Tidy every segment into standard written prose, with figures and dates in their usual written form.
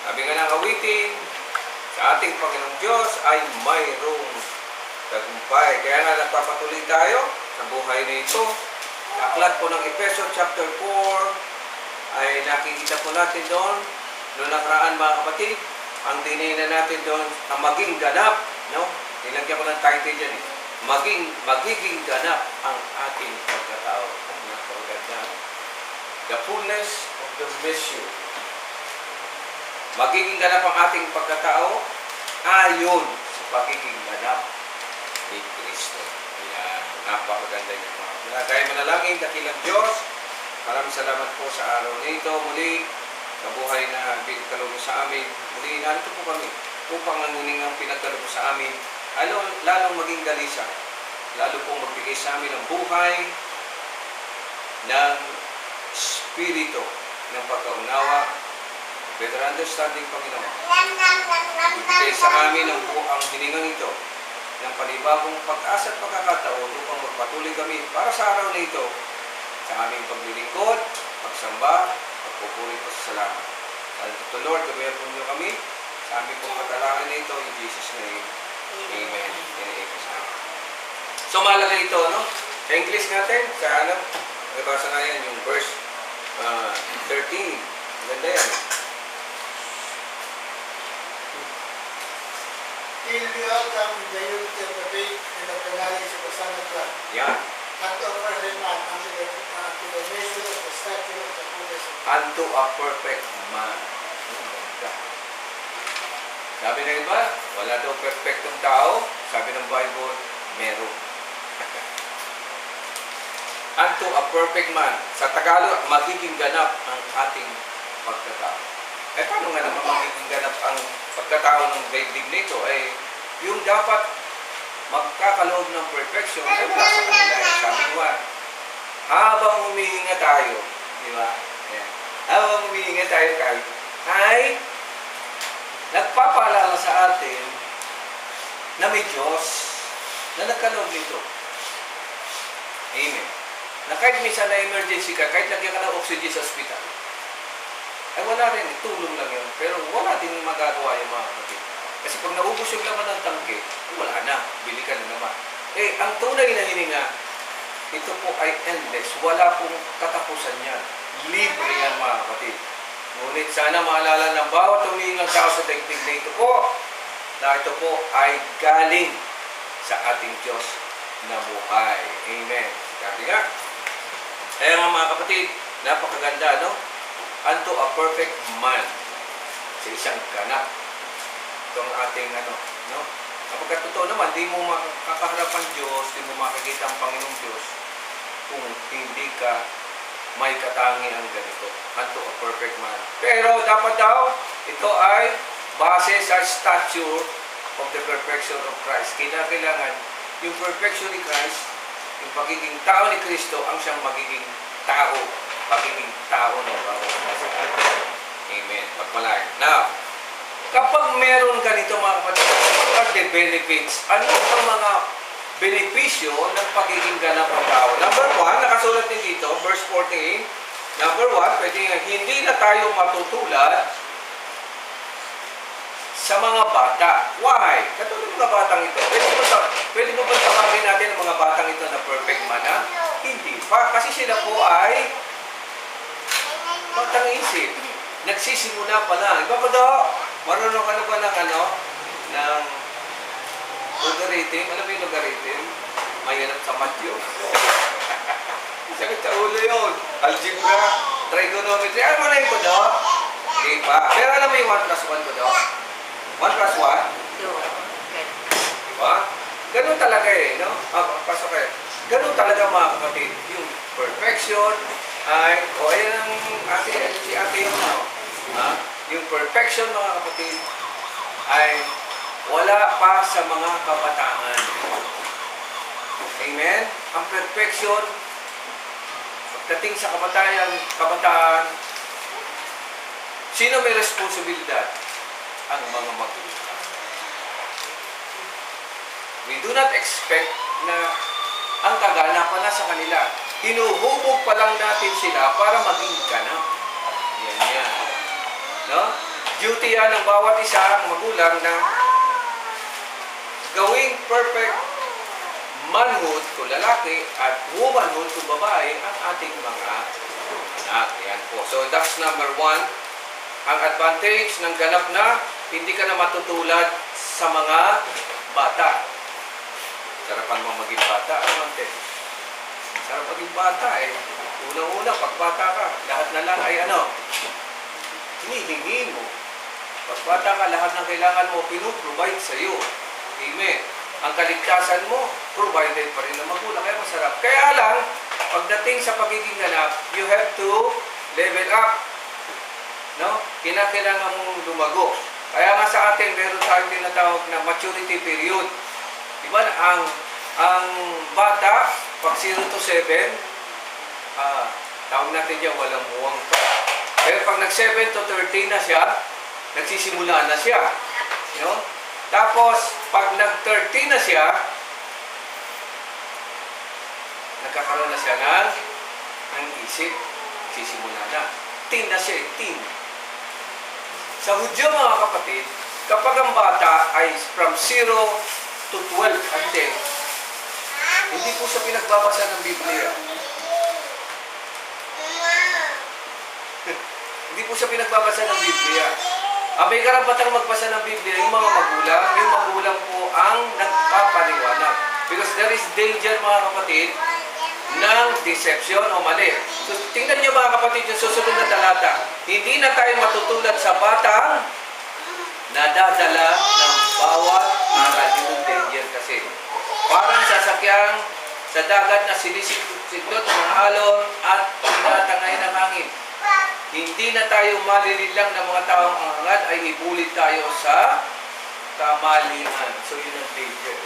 Sabi nga ng awitin, sa ating Panginoong Diyos ay mayroong tagumpay. Kaya nga nagpapatuloy tayo sa buhay na ito. Aklat po ng Efeso chapter 4 ay nakikita po natin doon noong nakaraan mga kapatid. Ang dinina natin doon ang maging ganap. No? Nilagyan ko ng title dyan eh. Magiging ganap ang ating pagkatao. The fullness of the measure. Magiging ganap ang ating pagkatao ayon sa pagiging ganap ni Kristo. Ayan, napakaganda niya mga. Kaya manalangin, dakilang Diyos, maraming salamat po sa araw nito. Muli, sa buhay na pinagkaloob sa amin. Muli, narito po kami upang nanguning ang pinagkaloob sa amin. Lalong maging dalisa. Lalo pong magbigay sa amin ng buhay ng Espiritu ng pagkaunawa, better understanding, Panginoon. Ibigay sa amin ang buong hiningang ito ng panibagong pag-asa at pagkakataon upang magpatuloy kami para sa araw na ito sa aming paglilingkod, pagsamba, pagpupuri po sa salamat. Dahil ito, Lord, gabayan po niyo kami sa aming pong katalangin na ito in Jesus' name. Amen. So, mahalaga ito, no? Sa English natin, sa ano, nabasa nga yan, yung verse 13. Ganda yan. Till we all come in the unity of the faith and of the knowledge of the Son of God. Yan. Unto a perfect man, unto the measure of the stature of the fullness of God. Unto a perfect man. Sabi na iba, wala daw perfectong tao. Sabi ng Bible, meron. Unto a perfect man. Sa Tagalog, magiging ganap ang ating pagkatao. Eh, paano nga naman magiging ganap ang pagkatao ng daigdig nito? Eh, yung dapat magkakaloob ng perfection, ay wala sa kanila. Sabi ko nga, habang humihinga tayo, di ba? Yeah. Habang humihinga tayo ay nagpapaalala sa atin na may Diyos na nagkaloob nito. Amen. Na kahit minsan na emergency ka, kahit lagyan ka ng oxygen sa hospital, ay wala rin, tulong lang yun. Pero wala din magagawa yung mga kapatid. Kasi pag naubos yung laman ng tangke, wala na, bili ka na naman. Eh, ang tunay na hininga, ito po ay endless. Wala pong katapusan yan. Libre yan mga kapatid. Ngunit sana maalala ng bawat humihingang tao sa daigdig na ito po, na ito po ay galing sa ating Diyos na buhay. Amen. Sabi nga. Kaya nga mga kapatid, napakaganda, no? Unto a perfect man. Sa isang ganap. Itong ating, no? Kapag totoo naman, di mo makakaharap ang Diyos, di mo makakita ang Panginoong Diyos kung hindi ka may katangian ganito. Unto a perfect man. Pero dapat daw, ito ay base sa stature of the perfection of Christ. Kailangan yung perfection ni Christ, yung pagiging tao ni Kristo, ang siyang magiging tao. Pagiging tao ng bawat. Amen. Pagpalain. Now, kapag meron ganito mga kapatid, the benefits, ano ang mga benepisyo ng pagiging ganap ng tao? Number 1, nakasulat din dito, verse 14. Number 1, pwede nga, hindi na tayo matutulad sa mga bata. Why? Katulad ng mga batang ito. Pwede mo ba tawagin natin ang mga batang ito na perfect man na? Hindi pa. Kasi sila po ay batang isip. Nagsisimula pa lang. Iba ko daw, marunong ka na ba ng logarithm? Ano ba yung logarithm? Mayanap sa Matthew. Sakit sa ulo yun. Algebra, trigonometry. Ano mo na yung ko daw? Hindi pa. Pero alam mo yung 1 plus 1 ko daw? 1 plus 1? 2. Diba? Ganun talaga eh, no? Pasok kayo. Ganun talaga mga kapatid. Yung perfection ay, ayan ang si ate yung yung perfection mga kapatid ay wala pa sa mga kabataan. Amen? Ang perfection, pagdating sa kabataan, sino may responsibilidad? Ang mga magulang. We do not expect na ang kaganapan na sa kanila. Hinuhubog pa lang natin sila para maging ganap. Yan. No? duty yan ng bawat isang magulang na gawing perfect manhood kung lalaki at womanhood kung babae ang ating mga anak. Yan po. So that's number 1. Ang advantage ng ganap na hindi ka na matutulad sa mga bata. Sarapan mo maging bata. Advantage. Sarap maging bata eh. Unang-una, pag bata ka, lahat na lang ay hinihingi mo. Pag bata ka, lahat ng kailangan mo, pinuprovide sa iyo. Amen. Ang kaligtasan mo, provided pa rin ng magulang. Kaya masarap. Kaya lang, pagdating sa pagiging ganap, you have to level up. No? Kinakailangan mong lumago. Kaya nga sa atin, meron tayong tinatawag na maturity period. Diba? Ang bata, pag 0 to 7, tawag natin dyan, walang muwang pa. Pero pag nag-7 to 13 na siya, nagsisimula na siya. No? Tapos, pag nag-13 na siya, nagkakaroon na siya ng isip, nagsisimula na. Teen na siya, teen. Sa Hudyo, mga kapatid, kapag ang bata ay from 0 to 12 and 10, hindi po siya pinagbabasa ng Biblia. Hindi po siya pinagbabasa ng Biblia. Ang may karapatang magbasa ng Biblia, yung mga magulang po ang nagpapaliwanag. Because there is danger, mga kapatid, ng deception o mali. So, tingnan niyo mga kapatid yung susunod na talata. Hindi na tayo matutulad sa batang nadadala ng bawat aral. Yung danger kasi. Parang sasakyang sa dagat na sinisiklot ng alon at tinatangay ng hangin. Hindi na tayo malililang ng mga taong angat ay ibulit tayo sa kamalingan. So, yun ang danger.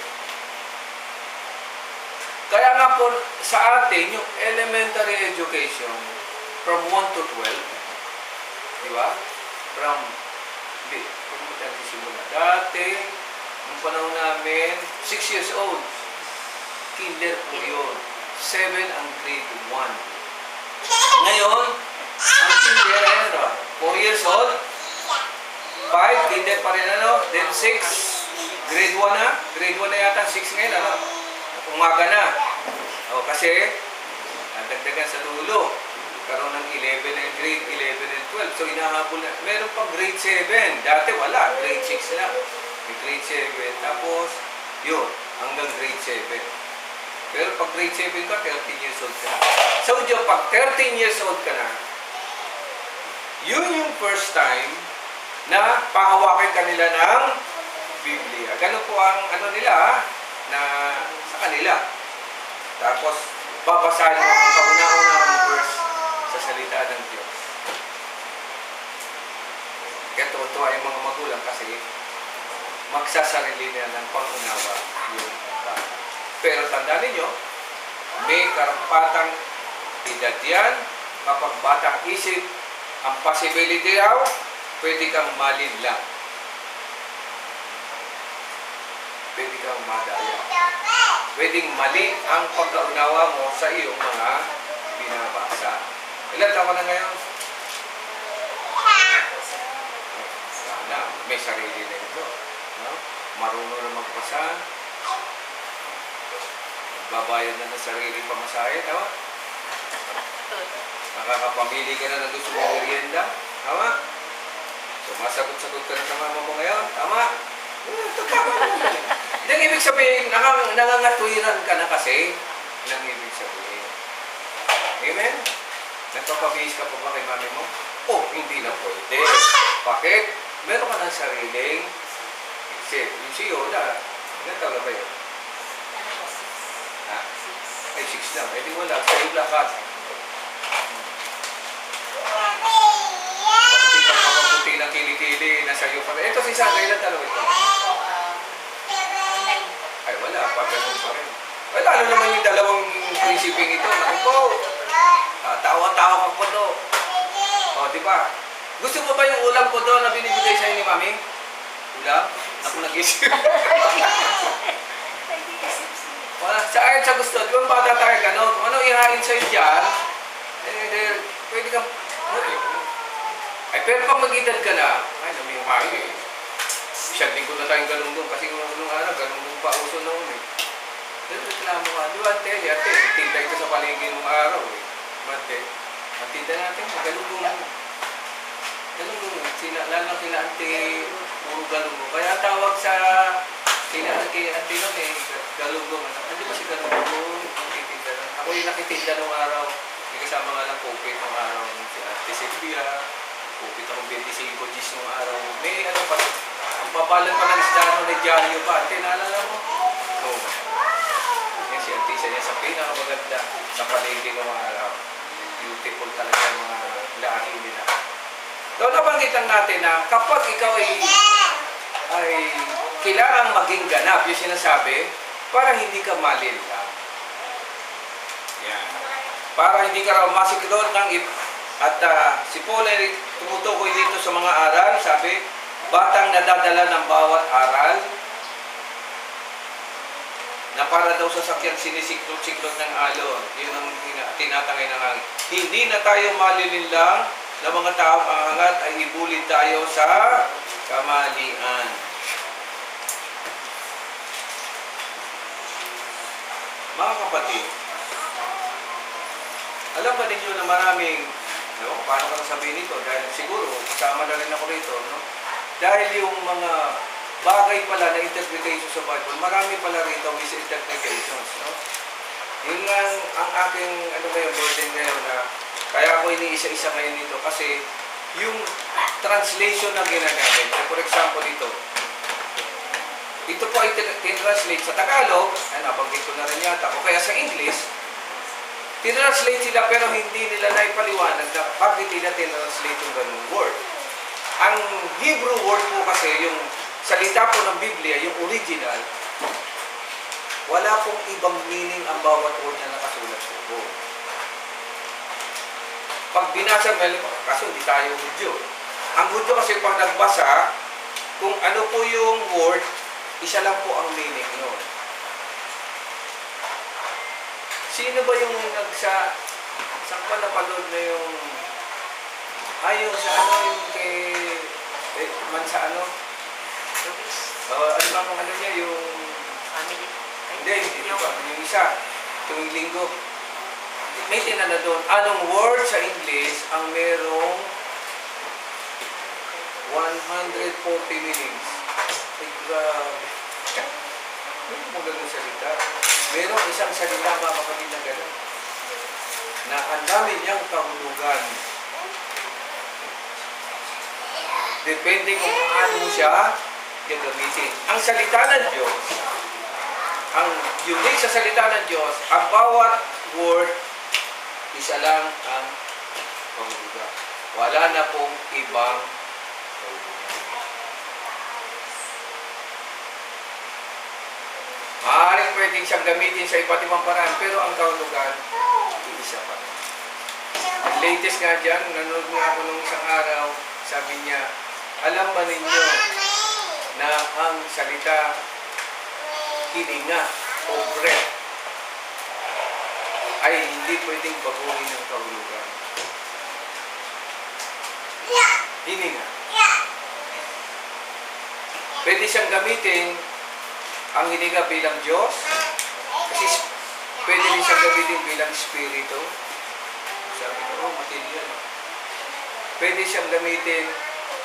Kaya nga po sa atin, yung elementary education from 1 to 12, di ba? Kung mo tayo sisimula. Dati, nung panahon namin, 6 years old. Kinder po yun. 7 ang grade 1. Ngayon, ang kinder ay 4 years old. 5, kinder pa rin Then 6, grade 1 na. Grade 1 na yata, 6 ngayon umaga na. Kasi, dagdagan sa dulo. Karoon ng 11 and grade 11 and 12. So, inahabol na. Meron pang grade 7. Dati wala. Grade 6 na. May grade 7. Tapos, yun. Hanggang grade 7. Pero pag grade 7 ka, 13 years old ka na. So, pag 13 years old ka na, yun yung first time na pahawakin kanila ng Biblia. Ganun po ang nila, na sa kanila. Tapos, babasahin mo ang kauna-unahang verse sa salita ng Diyos. Kaya tuwa yung mga magulang kasi magsasarili na ng pangunawa yung bata. Pero tandaan ninyo, may karampatang edad yan. Kapag batang isip, ang possibility raw, pwede kang malinlang. Pwede kang madaya. Pwedeng mali ang pagkaunawa mo sa iyong mga binabasa. Ilan taon ka na ngayon? Sana, may sarili na ito. No? Marunong na magpasa. Babayad na ng sarili pamasahe. Tama? Nakakapamili ka na ng gusto mong merienda. Tama? Sumasagot-sagot ka na sa mama mo ngayon. Tama? Hindi ang ibig sabihin, nangangatwiran ka na kasi. Hindi ang ibig sabihin. Amen? Nagpapabihis ka pa ba kay mami mo? Oh, hindi na pwede. Bakit? Meron ka ng sariling isip. Yung siyo na, ilan taon na ba yun? Ha? Ay, 6 lang. Eh di wala. Sa'yo lahat. Pagputi ng kilikili, nasa iyo pa rin. Ito si Sandra, ilan talo ito? Ay, wala pa. Ganun pa rin. Ay, lalo naman yung dalawang prinsiping ito. Naku po. Tawa-tawa ka po do. O, di ba? Gusto mo ba yung ulam ko do na binibigay sa'yo ni Mami? Ulam? Ako nag-isip. Ayon sa gusto. Di ba bata tayo gano'n? Kung ano ihain sa'yo dyan, pwede kang... Ay, Pero pag mag-edad ka na, ay, namiyumayo eh. Siyang linggo na tayong galunggong kasi nung araw, galunggong pa uso noon eh. Pero reklamo ka, di ba ate, tinda ito sa paligid nung araw eh. Mante, ang tinda natin, galunggong lang. Galunggong, lalo kila ante, puro galunggong. Kaya tawag sa kila ante noon eh, galunggong. Hindi ba si galunggong? Titinda lang. Ako yung nakitinda nung araw. May kasama nga lang Pupit nung araw. Si Ate Silvia, Pupit akong 25 G's nung araw. May ano pa, ang papalan pa ng isda no, na dyaryo pa. Ate, naalala mo? Oo. Yan si Ate, isa niya sa pinakamaganda sa palengke nung araw. Beautiful talaga yung mga lahi nila. So, nabanggit lang natin na kapag ikaw ay kailangang maging ganap, yung sinasabi, para hindi ka malillang. Yan. Para hindi ka raw masikidon ng at si Paul ay tumutukoy dito sa mga aral, sabi, batang nadadala ng bawat aral, na para daw sa sakyang sinisiklot-siklot ng alon. Yun ang tinatangay ng hangin. Hindi na tayo malilinlang na mga taong angat ay ibulid tayo sa kamalian. Mga kapatid, alam ba ninyo na maraming, no? Paano ka sabihin ito? Dahil siguro, kasama na rin ako rito, no? Dahil yung mga bagay pala na interpretation sa Bible, marami pala rito misinterpretations, no? Yun nga ang aking, ano ba yung burden ngayon na, kaya ako iniisa-isa ngayon dito kasi yung translation na ginagamit, for example ito po ay tinranslate sa Tagalog, nabanggit ko na rin yata, o kaya sa English, tinranslate sila pero hindi nila naipaliwanag na bakit nila tinranslate yung ganung word. Ang Hebrew word po kasi, yung salita po ng Biblia, yung original, wala pong ibang meaning ang bawat word na nakasulat po. Pag binasa, kaso hindi tayo Hudyo. Ang Hudyo kasi pag nagbasa, kung ano po yung word, isa lang po ang meaning nun. Sino ba yung saan pa napanood na yung, yung sa ano, yung sa ano? Ano ba ang ano niya, yung Family. hindi pa, yung isa, tuwing linggo. May tinala doon, anong word sa English ang merong 140 meanings? Ay, grabe. Ano mo ganun salita? Merong isang salita, mga kapatid na gano'n, na ang dami niyang kahulugan. Depende kung paano mo siya gagamitin. Ang salita ng Diyos, ang unique sa salita ng Diyos, ang bawat word, isa lang ang kahulugan. Wala na pong ibang kahulugan. Maaaring pwedeng siyang gamitin sa iba't ibang paraan, pero ang kahulugan, iisa pa rin. Ang latest nga dyan, nanonood nga ako nung isang araw, sabi niya, alam ba ninyo na ang salita hininga o breath ay hindi pwedeng baguhin ng kahulugan. Hininga. Pwede siyang gamitin ang hininga bilang Diyos, kasi pwede rin siyang gamitin bilang Espiritu. Sabi ko, matindi yan. Pwede siyang gamitin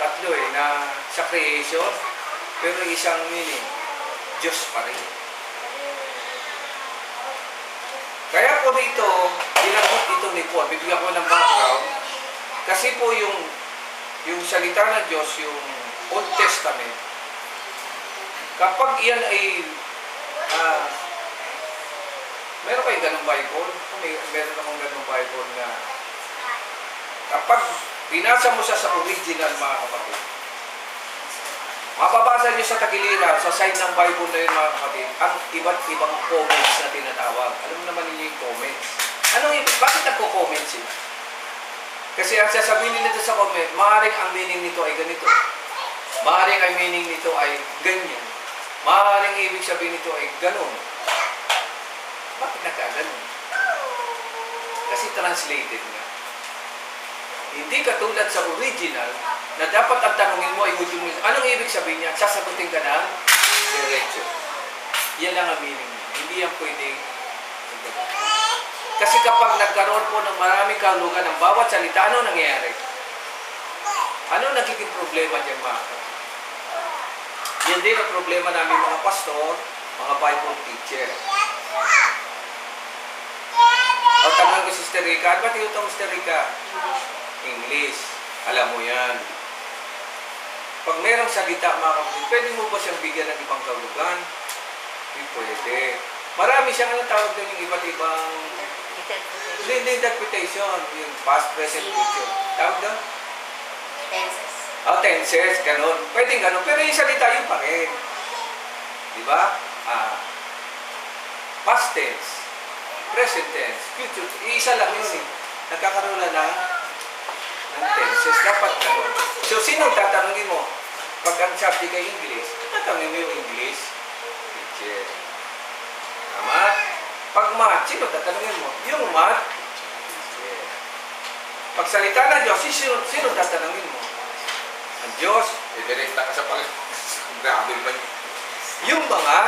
tatlo na sa creation, pero isang meaning, Diyos pa rin. Kaya po dito, ginamit ito ni Paul. Bibigyan ko ng background. Kasi po yung salita ng Diyos, yung Old Testament, kapag iyan ay meron kayong ganong Bible? Meron akong ganong Bible na kapag binasa mo siya sa original, mga kapatid, mababasa niyo sa tagiliran, sa side ng Bible na yun, mga kapatid, ang iba't ibang comments na tinatawag. Alam mo naman ninyo yung comments. Bakit nagko-comment sila? Kasi ang sasabihin nila sa comment, maaaring ang meaning nito ay ganito. Maaaring ang meaning nito ay ganyan. Maaaring ibig sabihin nito ay ganon. Bakit nagkaganon? Kasi translated nga. Hindi katulad sa original na dapat ang tanungin mo ay ujung mo. Anong ibig sabihin niya? Sasagutin ka ng diretso. Yan ang meaning niya. Hindi yan pwedeng. Kasi kapag nagkaroon po ng maraming kahulugan ng bawat salita, ano nangyayari? Ano nagiging problema dyan mga kapatid? Yan din ang problema namin mga pastor, mga Bible teacher. O tanong ko si Sister Rica, ano ba tinutong Sister Rica? English. Alam mo yan. Pag merong salita mga kapatid, pwede mo ba siyang bigyan ng ibang kahulugan? Hindi pwede. Marami siyang ano tawag doon yung iba't ibang interpretation. Yung past, present, future. Tawag doon? Tenses. Tenses, ganun. Pwede ganun. Pero yung salita yun pa rin. Di ba? Past tense, present tense, future. Isa lang yun eh. Nagkakaroon na ng tenses. Dapat ganun. So, sino tatanungin mo? Pag ang subject ay English, tatanungin mo yung English teacher. Tama? Pag math, sino tatanungin mo? Yung math teacher. Pag salita ng Diyos, sino tatanungin mo? Ang Diyos, direkta ka sa grabe ba? Yung mga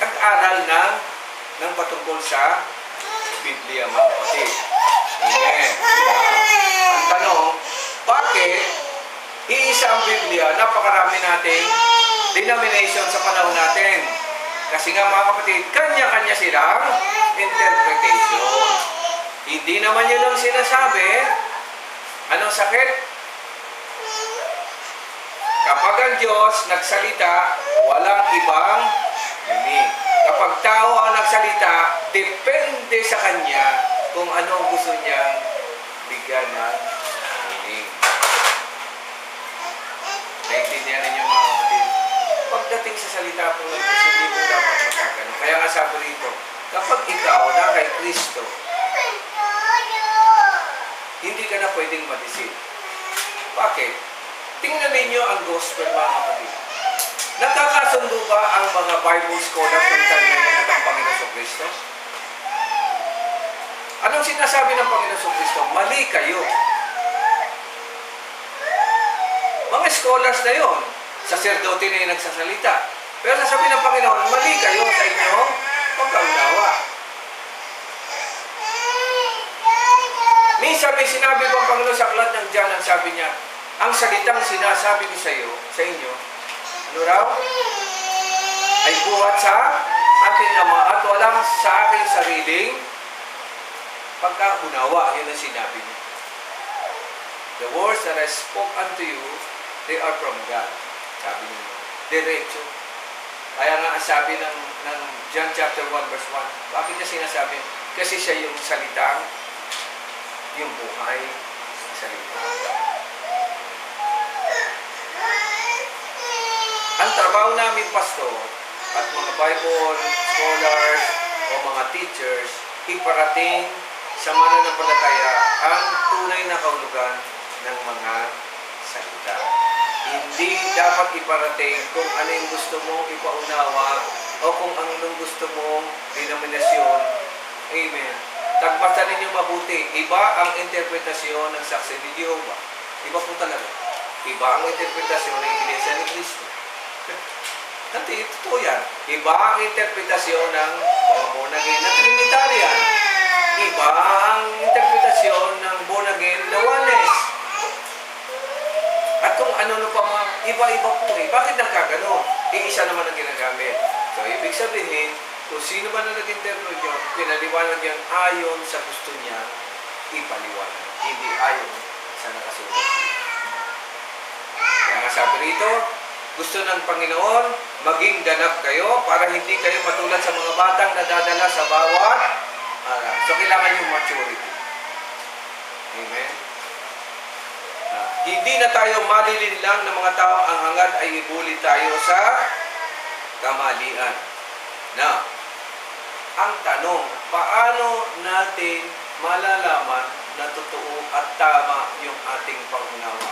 nag-aral ng patungkol sa Biblia, mga kapatid. Amen. Ang tanong, bakit iisa ang Biblia, napakarami nating denomination sa panahon natin? Kasi nga mga kapatid, kanya-kanya silang interpretation. Hindi naman yun ang sinasabi. Anong sakit? Kapag ang Diyos nagsalita, walang ibang meaning. Kapag tao ang nagsalita, depende sa Kanya kung ano ang gusto niyang bigyan ng meaning. Naintindihan ninyo mga kapatid? Pagdating sa salita po ng Diyos, hindi mo dapat magkagano. Kaya nga sabi rito, kapag ikaw na kay Kristo, hindi ka na pwedeng ma-deceive. Bakit? Tingnan ninyo ang gospel mga kapatid. Nagkakasundo ba ang mga Bible scholars ng time at ang Panginoon Kristo? Anong sinasabi ng Panginoon Kristo? Mali kayo. Mga scholars na yon, saserdote na yung nagsasalita. Pero sasabi ng Panginoon, mali kayo sa inyong pagkaunawa. Minsan may sinabi ko ang Panginoon sa aklat ng John, ang sabi niya, ang salitang sinasabi ko sa inyo, ano raw? Ay buhat sa aking Ama at walang sa aking sariling pagkaunawa. Yun ang sinabi niya. The words that I spoke unto you, they are from God. Sabi niya. Diretso. Kaya nga ang sabi ng John chapter 1 verse 1, bakit niya sinasabi? Kasi siya yung salitang, yung buhay ng salita. Ang trabaho namin, pastor, at mga Bible scholars o mga teachers, iparating sa mananampalataya ang tunay na kahulugan ng mga salita. Hindi dapat iparating kung ano yung gusto mong ipaunawa o kung anong gusto mong denominasyon. Amen. Tagmatan ninyo mabuti. Iba ang interpretasyon ng Saksi ni Jehovah. Iba po talaga. Iba ang interpretasyon ng Iglesia ni Cristo. Nanti, ito yan. Iba ang interpretasyon ng mga born again na Trinitarian. Iba ang interpretasyon ng born again na Oneness. At kung ano pa mga iba-iba po eh. Bakit nagkagano? Iisa naman ang ginagamit. So, ibig sabihin, kung sino man ang nag-interpret yun, pinaliwanag yan ayon sa gusto niya ipaliwanag. Hindi ayon sa nakasulat. Kaya nga sabi rito, gusto ng Panginoon, maging ganap kayo para hindi kayo matulad sa mga batang nadadala sa bawat araw. So, kailangan yung maturity. Amen? Hindi na tayo malilinlang ng mga tao ang hangad ay ibuli tayo sa kamalian. Now, ang tanong, paano natin malalaman na totoo at tama yung ating pangunawa?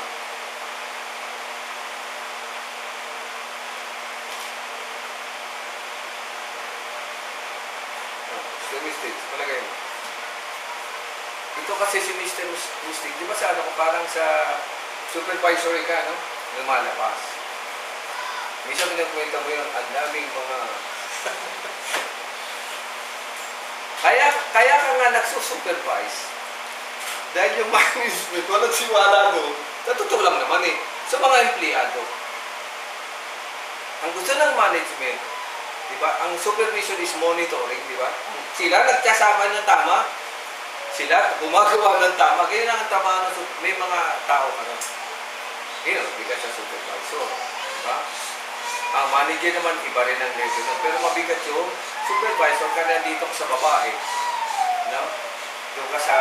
Statistics, palagay mo. Ito kasi si Mr. Mystic, di ba sa ano ko, parang sa supervisory ka, no? Lumalabas. Minsan pinakwenta mo yun, ang daming mga... kaya ka nga nagsusupervise. Dahil yung management, walang siwala doon. Sa totoo lang naman eh. Sa mga empleyado. Ang gusto ng management, di ba? Ang supervision is monitoring, di ba? Sila nagkasama ng tama. Sila gumagawa ng tama. Kaya ang tama ng may mga tao ka na. Yun, bigat sa supervisor. Di ba? Ang manager naman, iba rin ang level nun. Pero mabigat yung supervisor ka nandito sa babae. No? Doon ka sa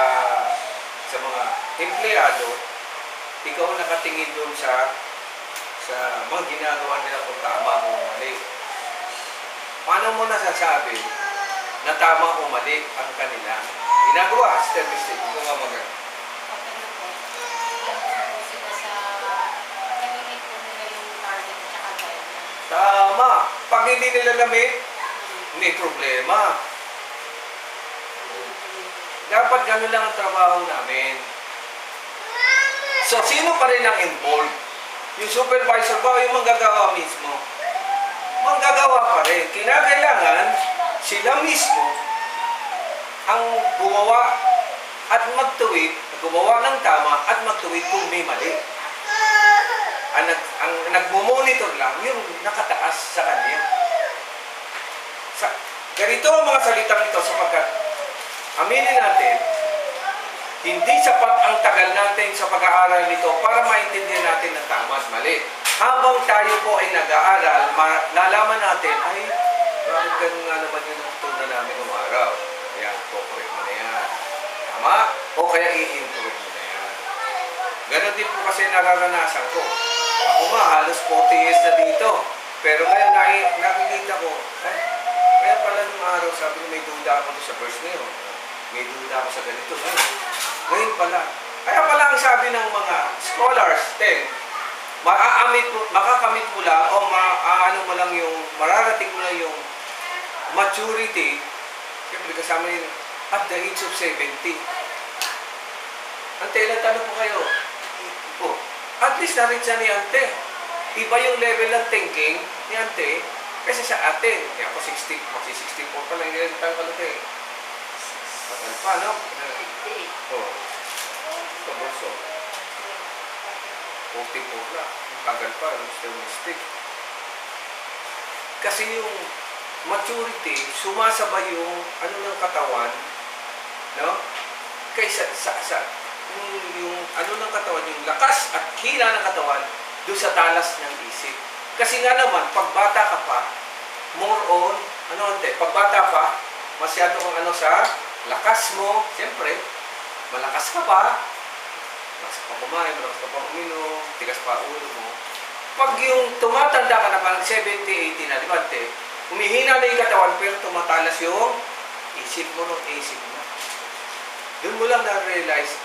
mga empleyado, ikaw nakatingin doon sa mga ginagawa nila kung tama o mali. Paano mo nasasabi na tama o mali ang kanila ginagawa? Step by step. Ito nga maganda. Okay na po. Ilan po sila sa nag-meet po nila yung target at saka guideline. Tama. Pag hindi nila na-meet, may problema. Dapat gano'n lang ang trabaho namin. So, sino pa rin ang involved? Yung supervisor ba o yung manggagawa mismo? Manggagawa pa rin. Kinakailangan sila mismo ang gumawa at magtuwid, gumawa ng tama at magtuwid kung may mali. Ang nagmo-monitor lang yung nakataas sa kanya. Ganito ang mga salitang ito sapagkat aminin natin, hindi sapat ang tagal natin sa pag-aaral nito para maintindihan natin ang tama at mali. Habang tayo po ay nag-aaral, lalaman natin, ay, bakit ganun nga naman yung natutunan namin ng araw? Kaya, correct mo na yan. Tama? O kaya i-improve mo na yan. Ganon din po kasi nararanasan ko. Ako nga, halos 40 years na dito. Pero ngayon, nakikita ko, kaya pala nung araw, sabi ko, may duda ako sa verse na yun. May duda ako sa ganito. Ngayon pala. Kaya pala ang sabi ng mga scholars, makakamit mo lang o ano mo lang yung, mararating mo lang yung maturity, siyempre kasama yun, at the age of 70. Ante, ilang tanong po kayo? Oh, at least na-reach na ni Ante. Iba yung level ng thinking ni Ante kasi sa atin. Kaya ako 60, kasi 64 pa lang, hindi lang tayo kalate. Tagal pa, no? Oh. Ito, boso. 44 na. Tagal pa, Mr. Mystic. Kasi yung maturity, sumasabay yung ano ng katawan, no? Kaysa yung ano ng katawan, yung lakas at hila ng katawan doon sa talas ng isip. Kasi nga naman, pag bata ka pa, more on, pag bata pa, masyado kang sa lakas mo, siyempre, malakas ka pa, malakas ka pa kumain, malakas ka pa uminom, tigas pa ulo mo. Pag yung tumatanda ka na parang 70, 80 na, di ba, humihina na yung katawan, pero tumatalas yung isip mo ng isip mo. Doon mo lang na-realize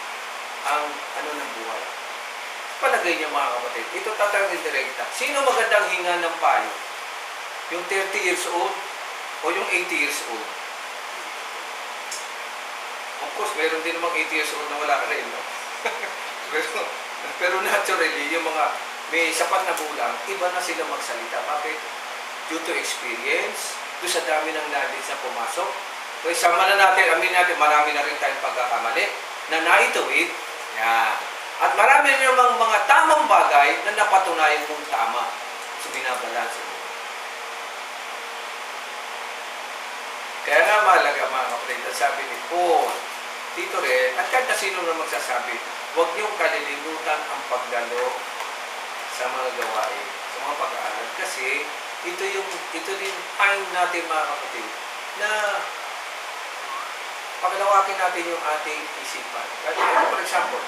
ang ng buhay. Palagay niyo mga kapatid, ito tatanungin direkta. Sino magandang hinga ng payo? Yung 30 years old o yung 80 years old? Of course, meron din namang 80 years old na wala ka rin, no? pero naturally, yung mga may sapat na bulang, iba na sila magsalita. Bakit? Due to experience, due sa dami ng knowledge na pumasok. So, isama na natin, amin natin, marami na rin tayong pagkakamali na naituwid. Yan. At marami rin namang mga tamang bagay na napatunayan kung tama. So, binabalanse mo. Kaya nga mahalaga mga kapatid, sabi ni Paul, dito rin, at kahit na sino na magsasabi, huwag niyong kalilimutan ang pagdalo sa mga gawain, sa mga pag-aaral. Kasi ito din time natin mga kapatid na paglawakin natin yung ating isipan. For example,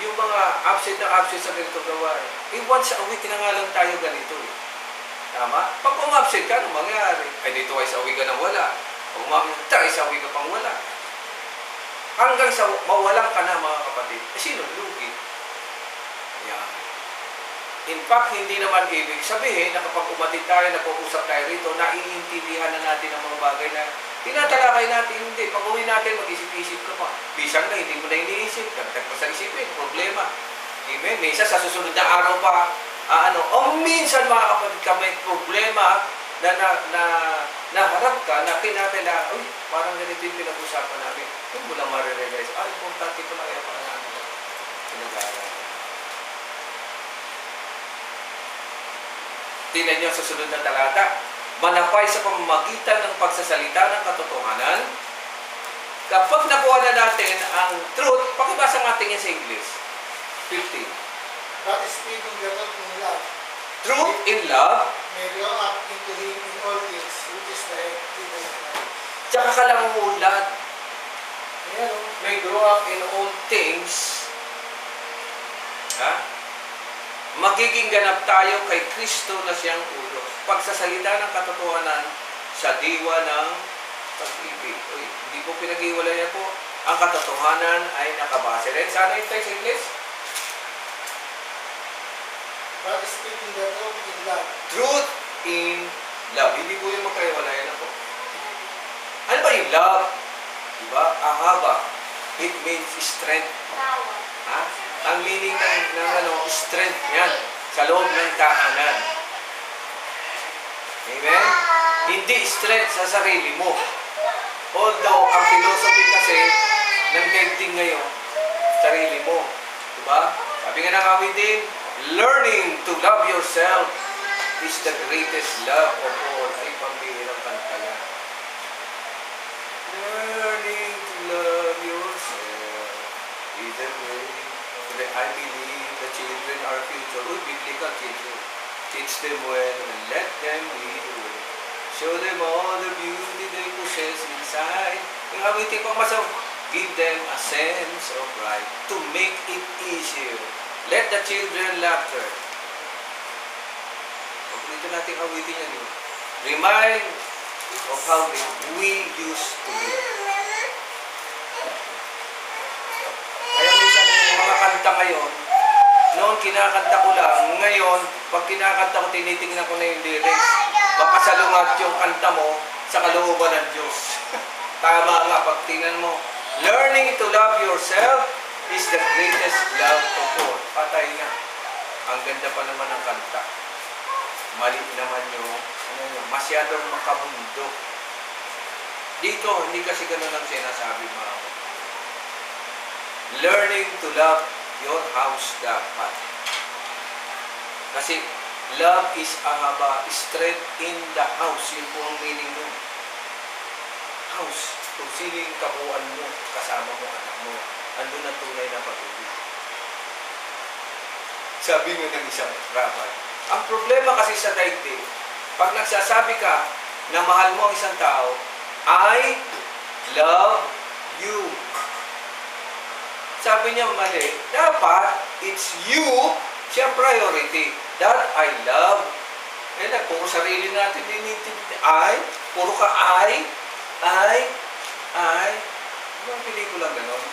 yung mga absent sa ganito gawain, once a week na nga lang tayo ganito. Tama? Pag umabsent ka, anong mangyari? Ay, dito twice a week ka nang wala. Pag umabsent, thrice a week ka pang wala. Hanggang sa mawalan ka na mga kapatid, sino lugi? Yan. In fact, hindi naman ibig sabihin na kapag umatid tayo, nag-uusap tayo rito, naiintindihan na natin ang mga bagay na Tinatalakay natin, hindi. Pag uwi natin, mag-isip-isip ka pa. Bisang na, hindi mo na iniisip. Dagdag pa sa isipin, problema. Amen. Minsan sa susunod na araw pa, minsan mga kapatid ka may problema naharap ka, na kinakailangan, uy, parang ganito yung pinag-usapan namin. Doon mo lang marirealize, importante ko na kaya pa namin pinag-aaral. Tingnan niyo sa susunod na talata. Manapay sa pamamagitan ng pagsasalita ng katotohanan. Kapag nakuha na natin ang truth, pakibasa natin yan sa English. 15. But speaking the truth in love, Truth in love, may grow up into him in all things, which is the head, even Christ. tsaka ka lang uulad. Ayan, o. May grow up in all things. Ha? Magiging ganap tayo kay Kristo na siyang ulo. Pagsasalita ng katotohanan sa diwa ng pag-ibig. Uy, hindi ko pinag-iwalayan po. Ang katotohanan ay nakabase rin. Sana yung text English? But speaking the truth in love, Truth in love. Hindi po yung magkaiwalayan ako. Ano ba yung love? Diba? Ahaba. It means strength. Tawa. Ha? Ang meaning ng strength yan sa loob ng tahanan. Amen? Hindi strength sa sarili mo. Although, ang philosophy kasi ng daigdig ngayon, sarili mo. Diba? Sabi nga ng awitin, learning to love yourself is the greatest love of all. Ay, pambihirang kanta yan. Learning to love yourself is the way. I believe the children are future. Uy, biblical children. Teach them well and let them lead the way. Show them all the beauty they possess inside. Yung awitin pang masaw, give them a sense of pride to make it easier. Let the children laughter. Pag dito natin awitin yan yun. Remind of how we used to be. Kaya minsan yung mga kanta ngayon, noon kinakanta ko lang, ngayon, pag kinakanta ko, tinitingnan ko na yung lyrics. Baka salungat yung kanta mo sa kalooban ng Diyos. Tama nga, pag tingnan mo, learning to love yourself is the greatest love of all. Patay na. Ang ganda pa naman ng kanta. Mali naman yung, masyadong makamundo. Dito, hindi kasi ganun ang sinasabi mga. Learning to love your house dapat. Kasi love is ahaba, strength in the house. Yun po ang meaning nun. House. Kung sino yung kabuuan mo, kasama mo, anak mo, andun ang tunay na pag-ibig. Sabi nga ng isang rabbi, ang problema kasi sa daigdig, pag nagsasabi ka na mahal mo ang isang tao, I love you. Sabi niya mali, dapat it's you siya priority. That I love. Puro sarili natin inintindi. Puro ka I. Yung pelikula gano'n,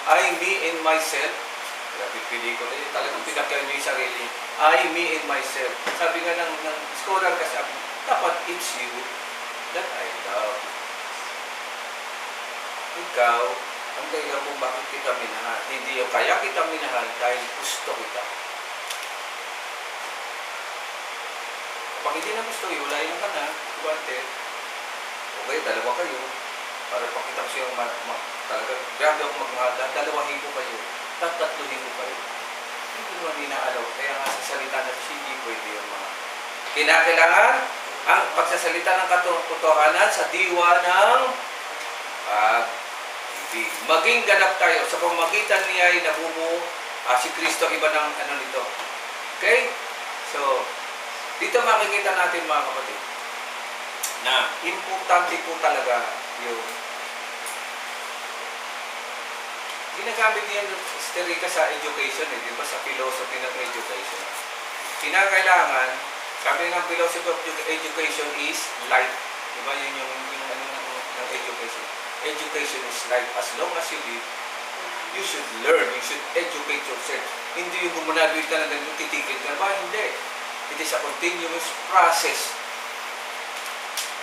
I, me, and myself. Grabe pelikula yun. Talagang pinakyan niyo yung sarili. I, me, and myself. Sabi nga ng scholar kasi, dapat it's you that I love. Ikaw, ang dahilan kung bakit kita minahal. Hindi yung kaya kita minahal dahil gusto kita. Pag hindi na gusto, iulayin ka na. Diba, okay, dalawa kayo. Para pakita ko siyang talaga, grabe ako magmahal. Dalawahin ko kayo. Tatluhin ko kayo. Hindi naman inaalaw. Kaya nga sa salita na hindi pwede yung mga. Kinakailangan ang pagsasalita ng katotohanan sa diwa ng pag-ibig. Maging ganap tayo. Sa pamagitan niya ay nabubuo si Kristo. Iba ng nito. Okay? So, dito makikita natin mga kapatid na importante po talaga yung ginagamit niyan Sterika sa education, di ba? Sa philosophy ng education. Kinakailangan, sabi ng philosophy of education is life. Di ba? Yun yung ng education. Education is life. As long as you live, you should learn. You should educate yourself. Hindi yung gumanagawin ka na ganun, titigil ka ba? Hindi. It is a continuous process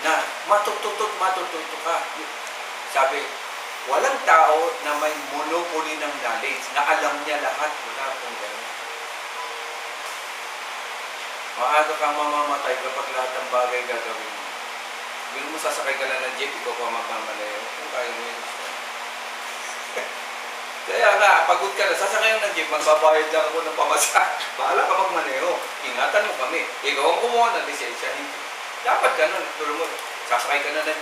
na matututo ka. Sabi, walang tao na may monopoly ng knowledge, na alam niya lahat. Wala akong gano'n. Maaga kang mamamatay kapag lahat ng bagay gagawin mo. Hindi mo sasakay ka lang ng jeep, ikaw pa magmamalayo. Kung kaya mo yun. Kaya nga, pagod ka na, sasakay ng jeep, magbabayad lang ako ng pamasa. Bahala ka magmaneho. Ingatan mo kami. Ikaw ang kumuha ng lisensya. Hindi. Dapat ganun. Tulong mo. Sasakay ka na ng